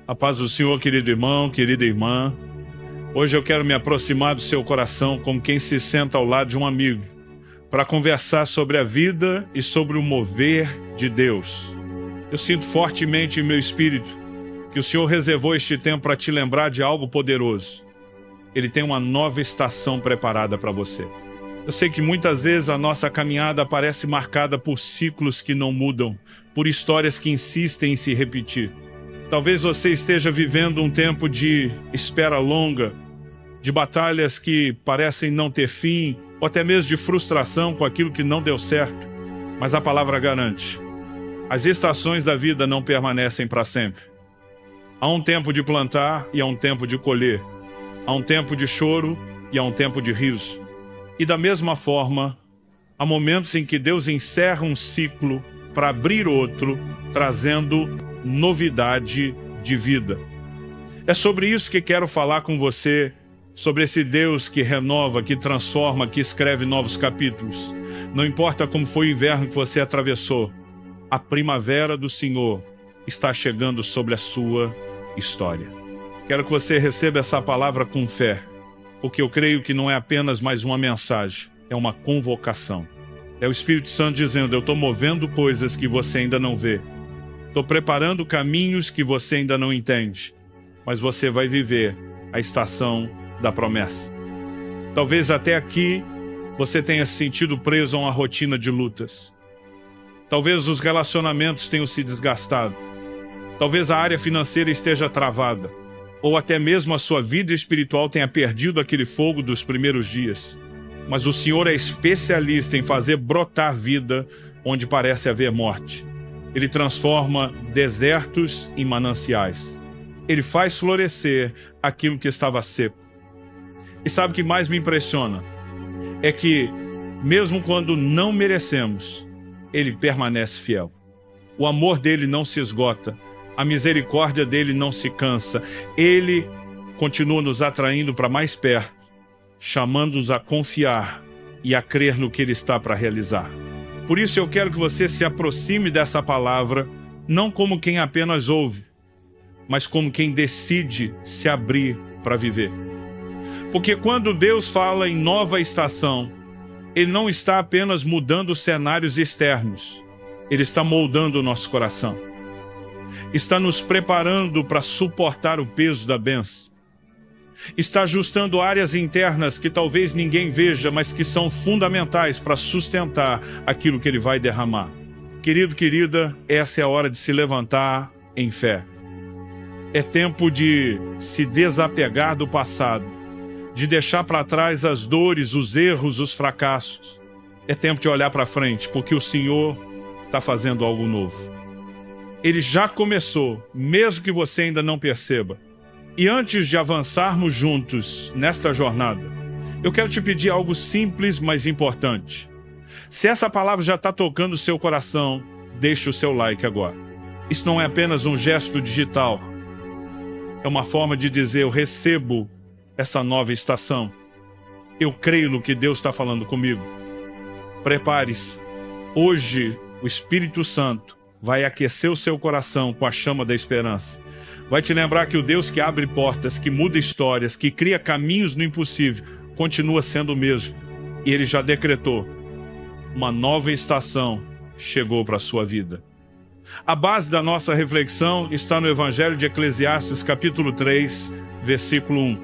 A paz do Senhor, querido irmão, querida irmã. Hoje eu quero me aproximar do seu coração como quem se senta ao lado de um amigo, para conversar sobre a vida e sobre o mover de Deus. Eu sinto fortemente em meu espírito que o Senhor reservou este tempo para te lembrar de algo poderoso. Ele tem uma nova estação preparada para você. Eu sei que muitas vezes a nossa caminhada parece marcada por ciclos que não mudam, por histórias que insistem em se repetir. Talvez você esteja vivendo um tempo de espera longa, de batalhas que parecem não ter fim, ou até mesmo de frustração com aquilo que não deu certo. Mas a palavra garante: as estações da vida não permanecem para sempre. Há um tempo de plantar e há um tempo de colher. Há um tempo de choro e há um tempo de riso. E da mesma forma, há momentos em que Deus encerra um ciclo para abrir outro, trazendo novidade de vida. É sobre isso que quero falar com você, sobre esse Deus que renova, que transforma, que escreve novos capítulos. Não importa como foi o inverno que você atravessou, a primavera do Senhor está chegando sobre a sua história. Quero que você receba essa palavra com fé, porque eu creio que não é apenas mais uma mensagem, é uma convocação. É o Espírito Santo dizendo: eu estou movendo coisas que você ainda não vê. Estou preparando caminhos que você ainda não entende, mas você vai viver a estação da promessa. Talvez até aqui você tenha se sentido preso a uma rotina de lutas. Talvez os relacionamentos tenham se desgastado. Talvez a área financeira esteja travada. Ou até mesmo a sua vida espiritual tenha perdido aquele fogo dos primeiros dias. Mas o Senhor é especialista em fazer brotar vida onde parece haver morte. Ele transforma desertos em mananciais. Ele faz florescer aquilo que estava seco. E sabe o que mais me impressiona? É que, mesmo quando não merecemos, Ele permanece fiel. O amor dele não se esgota. A misericórdia dele não se cansa. Ele continua nos atraindo para mais perto, chamando-nos a confiar e a crer no que Ele está para realizar. Por isso eu quero que você se aproxime dessa palavra, não como quem apenas ouve, mas como quem decide se abrir para viver. Porque quando Deus fala em nova estação, Ele não está apenas mudando cenários externos, Ele está moldando o nosso coração. Está nos preparando para suportar o peso da bênção. Está ajustando áreas internas que talvez ninguém veja, mas que são fundamentais para sustentar aquilo que Ele vai derramar. Querido, querida, essa é a hora de se levantar em fé. É tempo de se desapegar do passado, de deixar para trás as dores, os erros, os fracassos. É tempo de olhar para frente, porque o Senhor está fazendo algo novo. Ele já começou, mesmo que você ainda não perceba. E antes de avançarmos juntos nesta jornada, eu quero te pedir algo simples, mas importante. Se essa palavra já está tocando o seu coração, deixe o seu like agora. Isso não é apenas um gesto digital. É uma forma de dizer: eu recebo essa nova estação. Eu creio no que Deus está falando comigo. Prepare-se. Hoje, o Espírito Santo vai aquecer o seu coração com a chama da esperança. Vai te lembrar que o Deus que abre portas, que muda histórias, que cria caminhos no impossível, continua sendo o mesmo. E Ele já decretou: uma nova estação chegou para a sua vida. A base da nossa reflexão está no Evangelho de Eclesiastes, capítulo 3, versículo 1.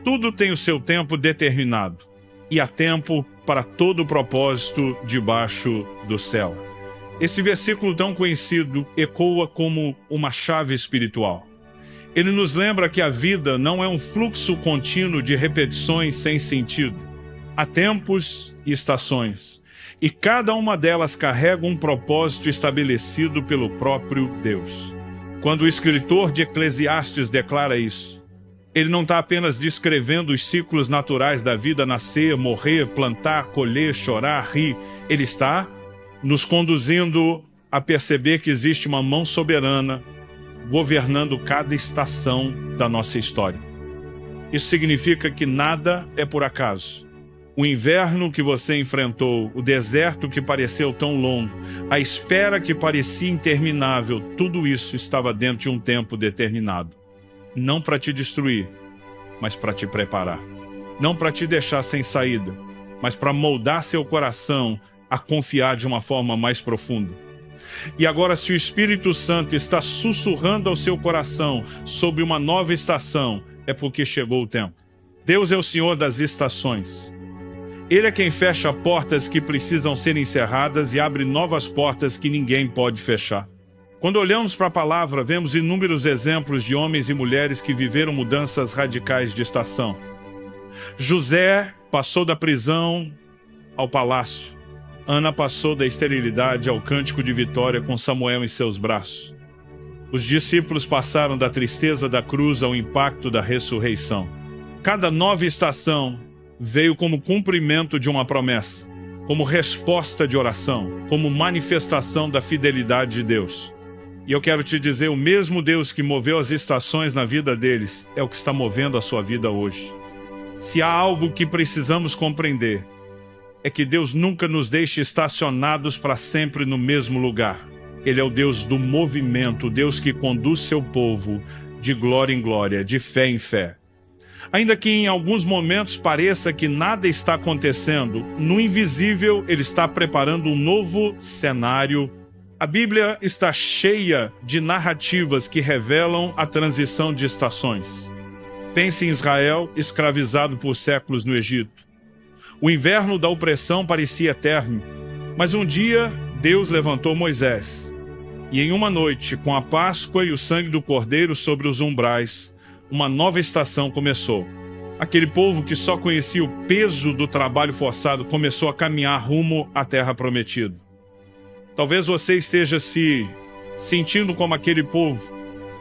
Tudo tem o seu tempo determinado, e há tempo para todo o propósito debaixo do céu. Esse versículo tão conhecido ecoa como uma chave espiritual. Ele nos lembra que a vida não é um fluxo contínuo de repetições sem sentido. Há tempos e estações, e cada uma delas carrega um propósito estabelecido pelo próprio Deus. Quando o escritor de Eclesiastes declara isso, ele não está apenas descrevendo os ciclos naturais da vida: nascer, morrer, plantar, colher, chorar, rir. Ele está nos conduzindo a perceber que existe uma mão soberana governando cada estação da nossa história. Isso significa que nada é por acaso. O inverno que você enfrentou, o deserto que pareceu tão longo, a espera que parecia interminável, tudo isso estava dentro de um tempo determinado. Não para te destruir, mas para te preparar. Não para te deixar sem saída, mas para moldar seu coração a confiar de uma forma mais profunda. E agora, se o Espírito Santo está sussurrando ao seu coração sobre uma nova estação, é porque chegou o tempo. Deus é o Senhor das estações. Ele é quem fecha portas que precisam ser encerradas e abre novas portas que ninguém pode fechar. Quando olhamos para a palavra, vemos inúmeros exemplos de homens e mulheres que viveram mudanças radicais de estação. José passou da prisão ao palácio. Ana passou da esterilidade ao cântico de vitória com Samuel em seus braços. Os discípulos passaram da tristeza da cruz ao impacto da ressurreição. Cada nova estação veio como cumprimento de uma promessa, como resposta de oração, como manifestação da fidelidade de Deus. E eu quero te dizer, o mesmo Deus que moveu as estações na vida deles é o que está movendo a sua vida hoje. Se há algo que precisamos compreender, é que Deus nunca nos deixa estacionados para sempre no mesmo lugar. Ele é o Deus do movimento, o Deus que conduz seu povo de glória em glória, de fé em fé. Ainda que em alguns momentos pareça que nada está acontecendo, no invisível Ele está preparando um novo cenário. A Bíblia está cheia de narrativas que revelam a transição de estações. Pense em Israel, escravizado por séculos no Egito. O inverno da opressão parecia eterno, mas um dia Deus levantou Moisés. E em uma noite, com a Páscoa e o sangue do Cordeiro sobre os umbrais, uma nova estação começou. Aquele povo que só conhecia o peso do trabalho forçado começou a caminhar rumo à terra prometida. Talvez você esteja se sentindo como aquele povo,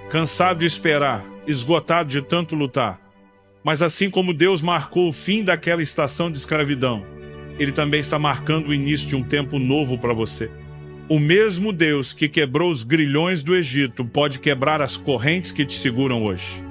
cansado de esperar, esgotado de tanto lutar. Mas assim como Deus marcou o fim daquela estação de escravidão, Ele também está marcando o início de um tempo novo para você. O mesmo Deus que quebrou os grilhões do Egito pode quebrar as correntes que te seguram hoje.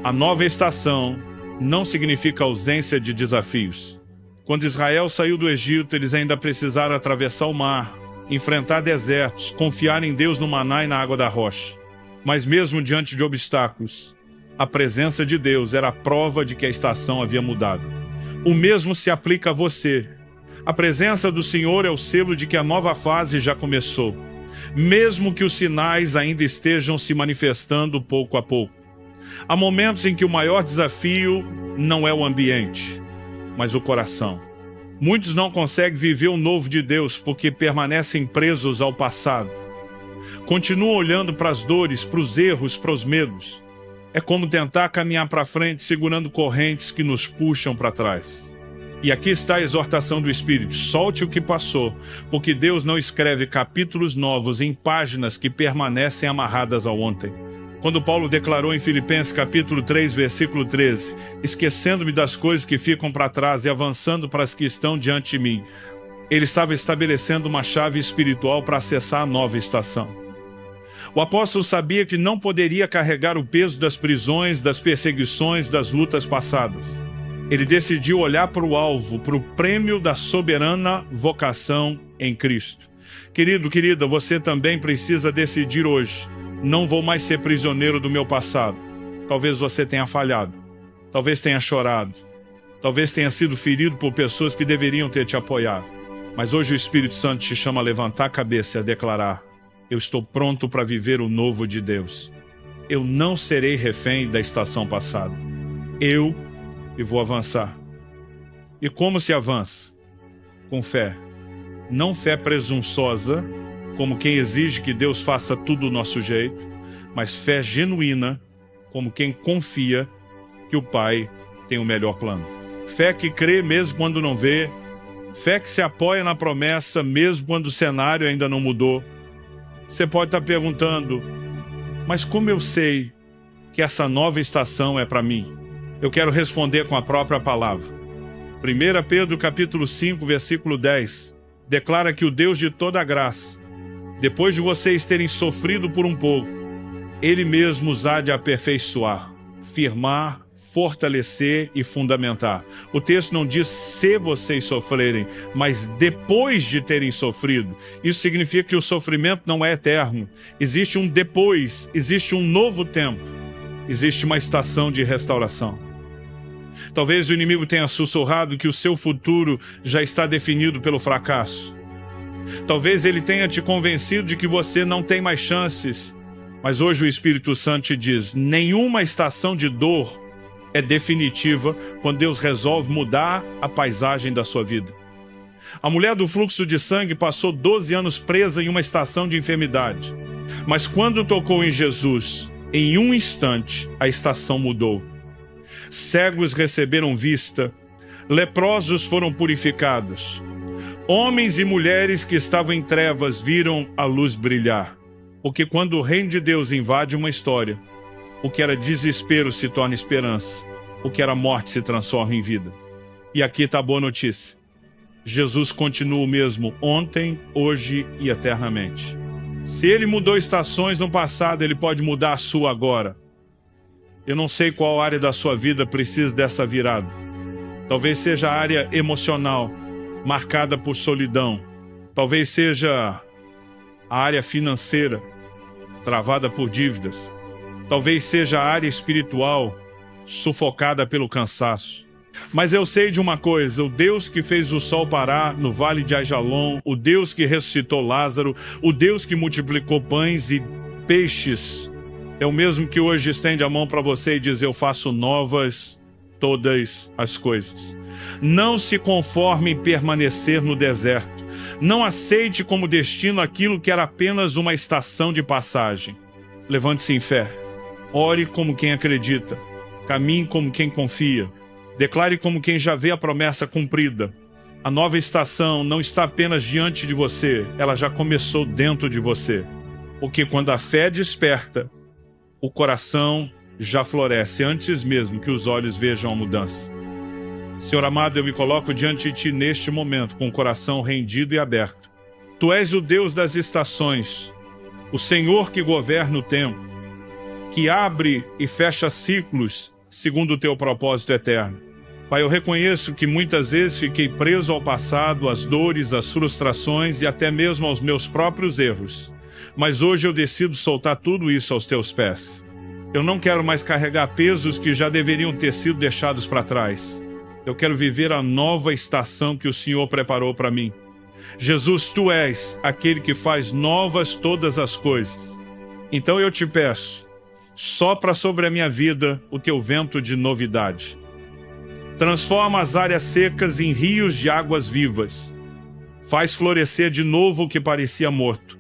A nova estação não significa ausência de desafios. Quando Israel saiu do Egito, eles ainda precisaram atravessar o mar, enfrentar desertos, confiar em Deus no maná e na água da rocha. Mas mesmo diante de obstáculos, a presença de Deus era a prova de que a estação havia mudado. O mesmo se aplica a você. A presença do Senhor é o selo de que a nova fase já começou, mesmo que os sinais ainda estejam se manifestando pouco a pouco. Há momentos em que o maior desafio não é o ambiente, mas o coração. Muitos não conseguem viver o novo de Deus porque permanecem presos ao passado. Continuam olhando para as dores, para os erros, para os medos. É como tentar caminhar para frente segurando correntes que nos puxam para trás. E aqui está a exortação do Espírito: solte o que passou, porque Deus não escreve capítulos novos em páginas que permanecem amarradas ao ontem. Quando Paulo declarou em Filipenses capítulo 3, versículo 13, esquecendo-me das coisas que ficam para trás e avançando para as que estão diante de mim, ele estava estabelecendo uma chave espiritual para acessar a nova estação. O apóstolo sabia que não poderia carregar o peso das prisões, das perseguições, das lutas passadas. Ele decidiu olhar para o alvo, para o prêmio da soberana vocação em Cristo. Querido, querida, você também precisa decidir hoje: não vou mais ser prisioneiro do meu passado. Talvez você tenha falhado, talvez tenha chorado, talvez tenha sido ferido por pessoas que deveriam ter te apoiado. Mas hoje o Espírito Santo te chama a levantar a cabeça e a declarar: eu estou pronto para viver o novo de Deus. Eu não serei refém da estação passada. E vou avançar. E como se avança? Com fé. Não fé presunçosa, como quem exige que Deus faça tudo do nosso jeito, mas fé genuína, como quem confia que o Pai tem o melhor plano. Fé que crê mesmo quando não vê, fé que se apoia na promessa mesmo quando o cenário ainda não mudou. Você pode estar perguntando: mas como eu sei que essa nova estação é para mim? Eu quero responder com a própria palavra. 1 Pedro capítulo 5, versículo 10, declara que o Deus de toda graça, depois de vocês terem sofrido por um pouco, Ele mesmo os há de aperfeiçoar, firmar, fortalecer e fundamentar. O texto não diz se vocês sofrerem, mas depois de terem sofrido. Isso significa que o sofrimento não é eterno. Existe um depois, existe um novo tempo, existe uma estação de restauração. Talvez o inimigo tenha sussurrado que o seu futuro já está definido pelo fracasso. Talvez ele tenha te convencido de que você não tem mais chances. Mas hoje o Espírito Santo te diz: nenhuma estação de dor é definitiva quando Deus resolve mudar a paisagem da sua vida. A mulher do fluxo de sangue passou 12 anos presa em uma estação de enfermidade. Mas quando tocou em Jesus, em um instante, a estação mudou. Cegos receberam vista, leprosos foram purificados. Homens e mulheres que estavam em trevas viram a luz brilhar. Porque quando o reino de Deus invade uma história, o que era desespero se torna esperança, o que era morte se transforma em vida. E aqui está a boa notícia. Jesus continua o mesmo ontem, hoje e eternamente. Se ele mudou estações no passado, ele pode mudar a sua agora. Eu não sei qual área da sua vida precisa dessa virada. Talvez seja a área emocional, marcada por solidão. Talvez seja a área financeira, travada por dívidas. Talvez seja a área espiritual, sufocada pelo cansaço. Mas eu sei de uma coisa: o Deus que fez o sol parar no vale de Ajalon, o Deus que ressuscitou Lázaro, o Deus que multiplicou pães e peixes, é o mesmo que hoje estende a mão para você e diz: eu faço novas todas as coisas. Não se conforme em permanecer no deserto. Não aceite como destino aquilo que era apenas uma estação de passagem. Levante-se em fé. Ore como quem acredita. Caminhe como quem confia. Declare como quem já vê a promessa cumprida. A nova estação não está apenas diante de você, ela já começou dentro de você. Porque quando a fé desperta, o coração já floresce antes mesmo que os olhos vejam a mudança. Senhor amado, eu me coloco diante de Ti neste momento, com o coração rendido e aberto. Tu és o Deus das estações, o Senhor que governa o tempo, que abre e fecha ciclos segundo o Teu propósito eterno. Pai, eu reconheço que muitas vezes fiquei preso ao passado, às dores, às frustrações e até mesmo aos meus próprios erros. Mas hoje eu decido soltar tudo isso aos Teus pés. Eu não quero mais carregar pesos que já deveriam ter sido deixados para trás. Eu quero viver a nova estação que o Senhor preparou para mim. Jesus, Tu és aquele que faz novas todas as coisas. Então eu te peço, sopra sobre a minha vida o Teu vento de novidade. Transforma as áreas secas em rios de águas vivas. Faz florescer de novo o que parecia morto.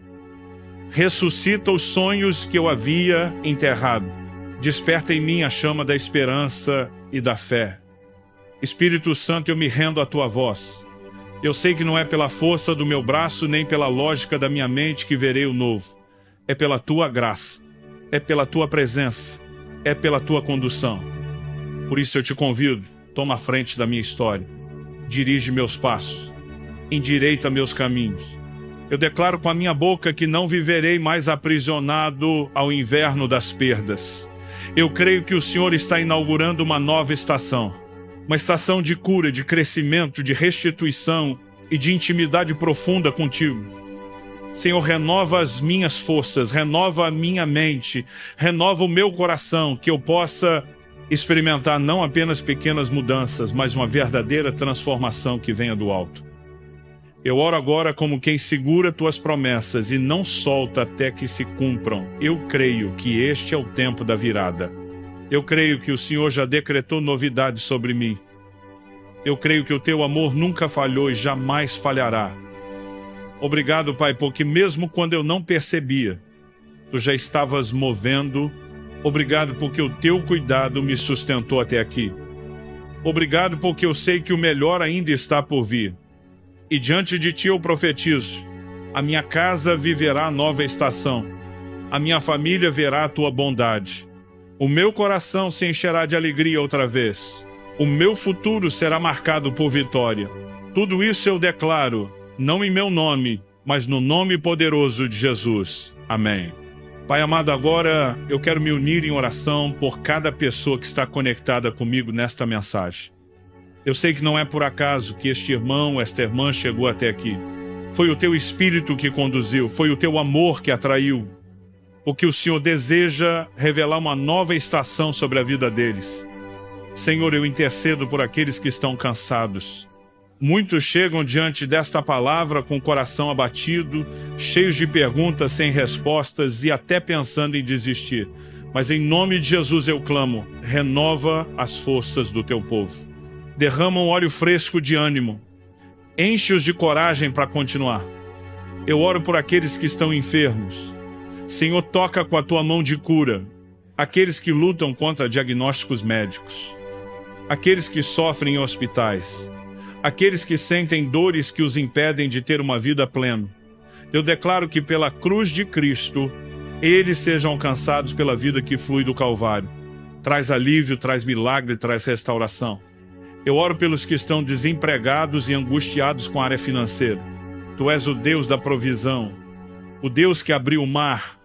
Ressuscita os sonhos que eu havia enterrado. Desperta em mim a chama da esperança e da fé. Espírito Santo, eu me rendo à Tua voz. Eu sei que não é pela força do meu braço, nem pela lógica da minha mente que verei o novo. É pela Tua graça, é pela Tua presença, é pela Tua condução. Por isso eu te convido, toma a frente da minha história. Dirige meus passos, endireita meus caminhos. Eu declaro com a minha boca que não viverei mais aprisionado ao inverno das perdas. Eu creio que o Senhor está inaugurando uma nova estação. Uma estação de cura, de crescimento, de restituição e de intimidade profunda contigo. Senhor, renova as minhas forças, renova a minha mente, renova o meu coração, que eu possa experimentar não apenas pequenas mudanças, mas uma verdadeira transformação que venha do alto. Eu oro agora como quem segura Tuas promessas e não solta até que se cumpram. Eu creio que este é o tempo da virada. Eu creio que o Senhor já decretou novidades sobre mim. Eu creio que o Teu amor nunca falhou e jamais falhará. Obrigado, Pai, porque mesmo quando eu não percebia, Tu já estavas movendo. Obrigado porque o Teu cuidado me sustentou até aqui. Obrigado porque eu sei que o melhor ainda está por vir. E diante de Ti eu profetizo: a minha casa viverá a nova estação. A minha família verá a Tua bondade. O meu coração se encherá de alegria outra vez. O meu futuro será marcado por vitória. Tudo isso eu declaro, não em meu nome, mas no nome poderoso de Jesus. Amém. Pai amado, agora eu quero me unir em oração por cada pessoa que está conectada comigo nesta mensagem. Eu sei que não é por acaso que este irmão, esta irmã chegou até aqui. Foi o teu Espírito que conduziu, foi o teu amor que atraiu, porque o Senhor deseja revelar uma nova estação sobre a vida deles. Senhor, eu intercedo por aqueles que estão cansados. Muitos chegam diante desta palavra com o coração abatido, cheios de perguntas sem respostas e até pensando em desistir. Mas em nome de Jesus eu clamo, renova as forças do teu povo. Derrama um óleo fresco de ânimo. Enche-os de coragem para continuar. Eu oro por aqueles que estão enfermos. Senhor, toca com a tua mão de cura aqueles que lutam contra diagnósticos médicos, aqueles que sofrem em hospitais, aqueles que sentem dores que os impedem de ter uma vida plena. Eu declaro que pela cruz de Cristo, eles sejam alcançados pela vida que flui do Calvário. Traz alívio, traz milagre, traz restauração. Eu oro pelos que estão desempregados e angustiados com a área financeira. Tu és o Deus da provisão, o Deus que abriu o mar,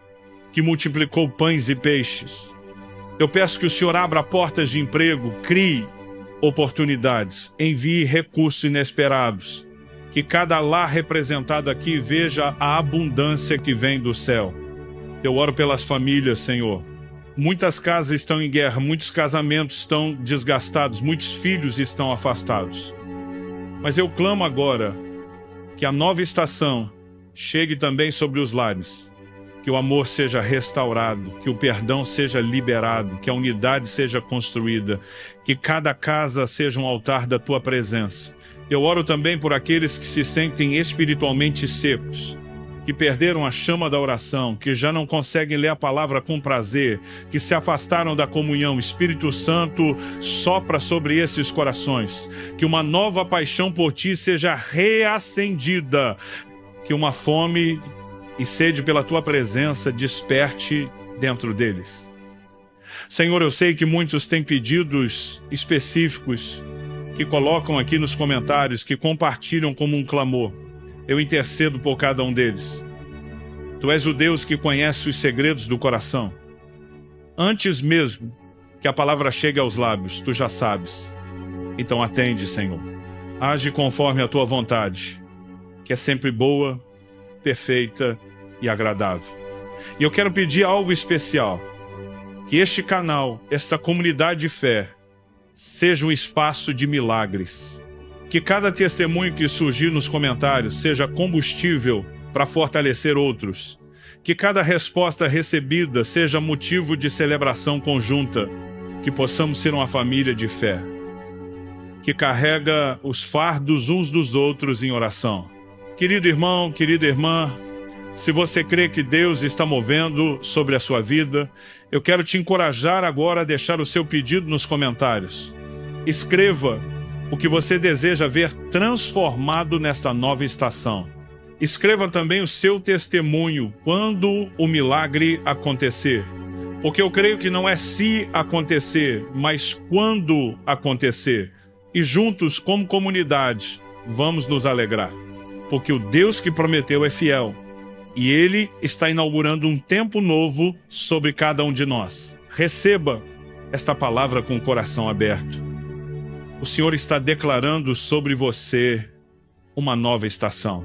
que multiplicou pães e peixes. Eu peço que o Senhor abra portas de emprego, crie oportunidades, envie recursos inesperados, que cada lar representado aqui veja a abundância que vem do céu. Eu oro pelas famílias, Senhor. Muitas casas estão em guerra, muitos casamentos estão desgastados, muitos filhos estão afastados. Mas eu clamo agora que a nova estação chegue também sobre os lares, que o amor seja restaurado, que o perdão seja liberado, que a unidade seja construída, que cada casa seja um altar da tua presença. Eu oro também por aqueles que se sentem espiritualmente secos, que perderam a chama da oração, que já não conseguem ler a palavra com prazer, que se afastaram da comunhão. Espírito Santo, sopra sobre esses corações, que uma nova paixão por ti seja reacendida, que uma fome e sede pela tua presença desperte dentro deles. Senhor, eu sei que muitos têm pedidos específicos que colocam aqui nos comentários, que compartilham como um clamor. Eu intercedo por cada um deles. Tu és o Deus que conhece os segredos do coração. Antes mesmo que a palavra chegue aos lábios, tu já sabes. Então atende, Senhor. Age conforme a tua vontade, que é sempre boa, perfeita e agradável. E eu quero pedir algo especial. Que este canal, esta comunidade de fé, seja um espaço de milagres. Que cada testemunho que surgir nos comentários seja combustível para fortalecer outros. Que cada resposta recebida seja motivo de celebração conjunta. Que possamos ser uma família de fé, que carrega os fardos uns dos outros em oração. Querido irmão, querida irmã, se você crê que Deus está movendo sobre a sua vida, eu quero te encorajar agora a deixar o seu pedido nos comentários. Escreva o que você deseja ver transformado nesta nova estação. Escreva também o seu testemunho quando o milagre acontecer. Porque eu creio que não é se acontecer, mas quando acontecer. E juntos, como comunidade, vamos nos alegrar. Porque o Deus que prometeu é fiel. E Ele está inaugurando um tempo novo sobre cada um de nós. Receba esta palavra com o coração aberto. O Senhor está declarando sobre você uma nova estação.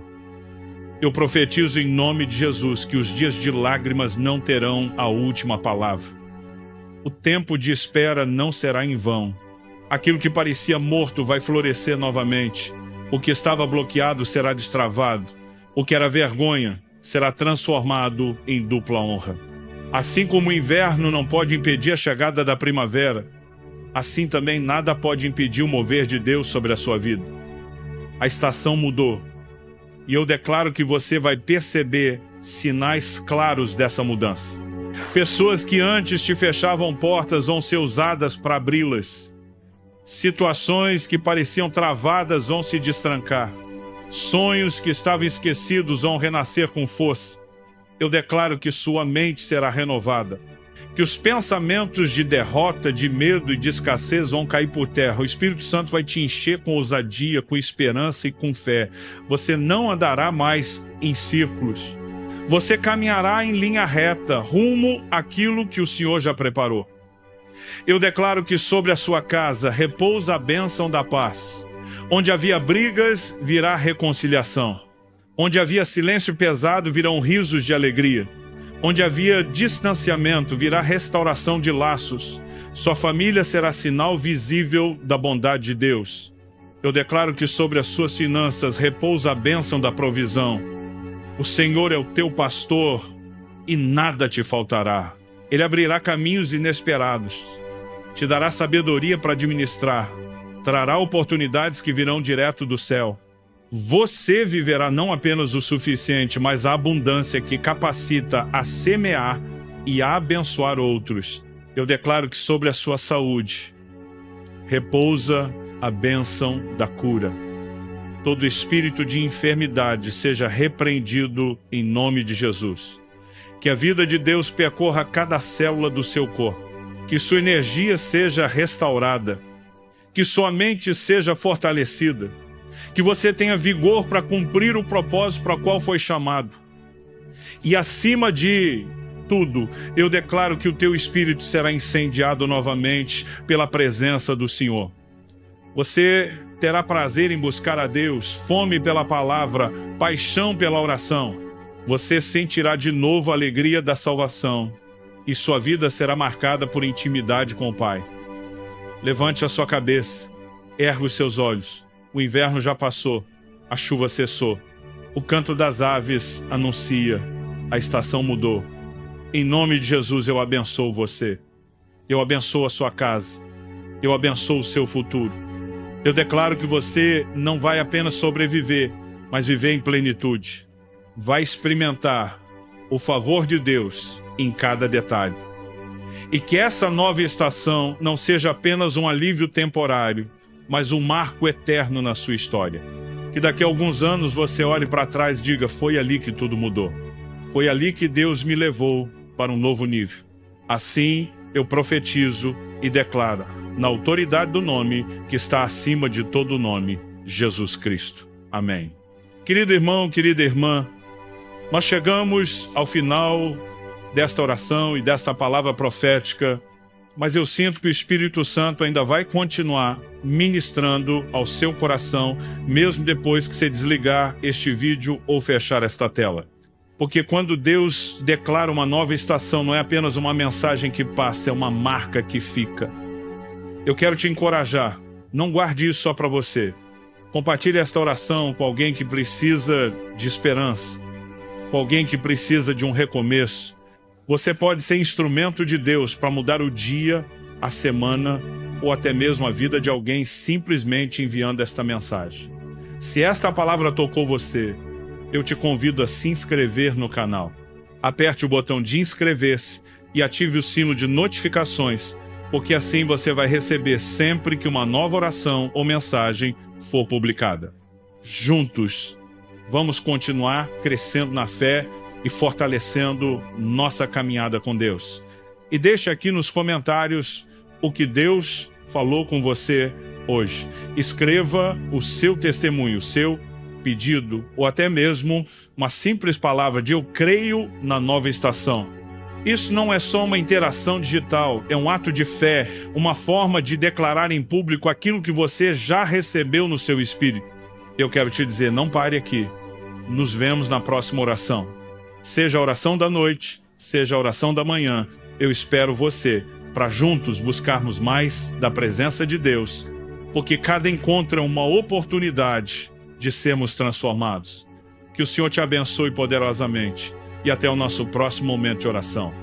Eu profetizo em nome de Jesus que os dias de lágrimas não terão a última palavra. O tempo de espera não será em vão. Aquilo que parecia morto vai florescer novamente. O que estava bloqueado será destravado. O que era vergonha será transformado em dupla honra. Assim como o inverno não pode impedir a chegada da primavera, assim também nada pode impedir o mover de Deus sobre a sua vida. A estação mudou. E eu declaro que você vai perceber sinais claros dessa mudança. Pessoas que antes te fechavam portas vão ser usadas para abri-las. Situações que pareciam travadas vão se destrancar. Sonhos que estavam esquecidos vão renascer com força. Eu declaro que sua mente será renovada. Que os pensamentos de derrota, de medo e de escassez vão cair por terra. O Espírito Santo vai te encher com ousadia, com esperança e com fé. Você não andará mais em círculos. Você caminhará em linha reta, rumo àquilo que o Senhor já preparou. Eu declaro que sobre a sua casa repousa a bênção da paz. Onde havia brigas, virá reconciliação. Onde havia silêncio pesado, virão risos de alegria. Onde havia distanciamento, virá restauração de laços. Sua família será sinal visível da bondade de Deus. Eu declaro que sobre as suas finanças repousa a bênção da provisão. O Senhor é o teu pastor e nada te faltará. Ele abrirá caminhos inesperados, te dará sabedoria para administrar, trará oportunidades que virão direto do céu. Você viverá não apenas o suficiente, mas a abundância que capacita a semear e a abençoar outros. Eu declaro que sobre a sua saúde repousa a bênção da cura. Todo espírito de enfermidade seja repreendido em nome de Jesus. Que a vida de Deus percorra cada célula do seu corpo. Que sua energia seja restaurada. Que sua mente seja fortalecida. Que você tenha vigor para cumprir o propósito para o qual foi chamado. E acima de tudo, eu declaro que o teu espírito será incendiado novamente pela presença do Senhor. Você terá prazer em buscar a Deus, fome pela palavra, paixão pela oração. Você sentirá de novo a alegria da salvação e sua vida será marcada por intimidade com o Pai. Levante a sua cabeça, ergue os seus olhos. O inverno já passou, a chuva cessou. O canto das aves anuncia, a estação mudou. Em nome de Jesus eu abençoo você. Eu abençoo a sua casa. Eu abençoo o seu futuro. Eu declaro que você não vai apenas sobreviver, mas viver em plenitude. Vai experimentar o favor de Deus em cada detalhe. E que essa nova estação não seja apenas um alívio temporário, mas um marco eterno na sua história. Que daqui a alguns anos você olhe para trás e diga, foi ali que tudo mudou. Foi ali que Deus me levou para um novo nível. Assim eu profetizo e declaro, na autoridade do nome que está acima de todo nome, Jesus Cristo. Amém. Querido irmão, querida irmã, nós chegamos ao final desta oração e desta palavra profética, mas eu sinto que o Espírito Santo ainda vai continuar ministrando ao seu coração, mesmo depois que você desligar este vídeo ou fechar esta tela. Porque quando Deus declara uma nova estação, não é apenas uma mensagem que passa, é uma marca que fica. Eu quero te encorajar, não guarde isso só para você. Compartilhe esta oração com alguém que precisa de esperança, com alguém que precisa de um recomeço. Você pode ser instrumento de Deus para mudar o dia, a semana ou até mesmo a vida de alguém simplesmente enviando esta mensagem. Se esta palavra tocou você, eu te convido a se inscrever no canal. Aperte o botão de inscrever-se e ative o sino de notificações, porque assim você vai receber sempre que uma nova oração ou mensagem for publicada. Juntos, vamos continuar crescendo na fé e fortalecendo nossa caminhada com Deus. E deixe aqui nos comentários o que Deus falou com você hoje. Escreva o seu testemunho, o seu pedido, ou até mesmo uma simples palavra de eu creio na nova estação. Isso não é só uma interação digital, é um ato de fé, uma forma de declarar em público aquilo que você já recebeu no seu espírito. Eu quero te dizer, não pare aqui. Nos vemos na próxima oração. Seja a oração da noite, seja a oração da manhã, eu espero você para juntos buscarmos mais da presença de Deus, porque cada encontro é uma oportunidade de sermos transformados. Que o Senhor te abençoe poderosamente e até o nosso próximo momento de oração.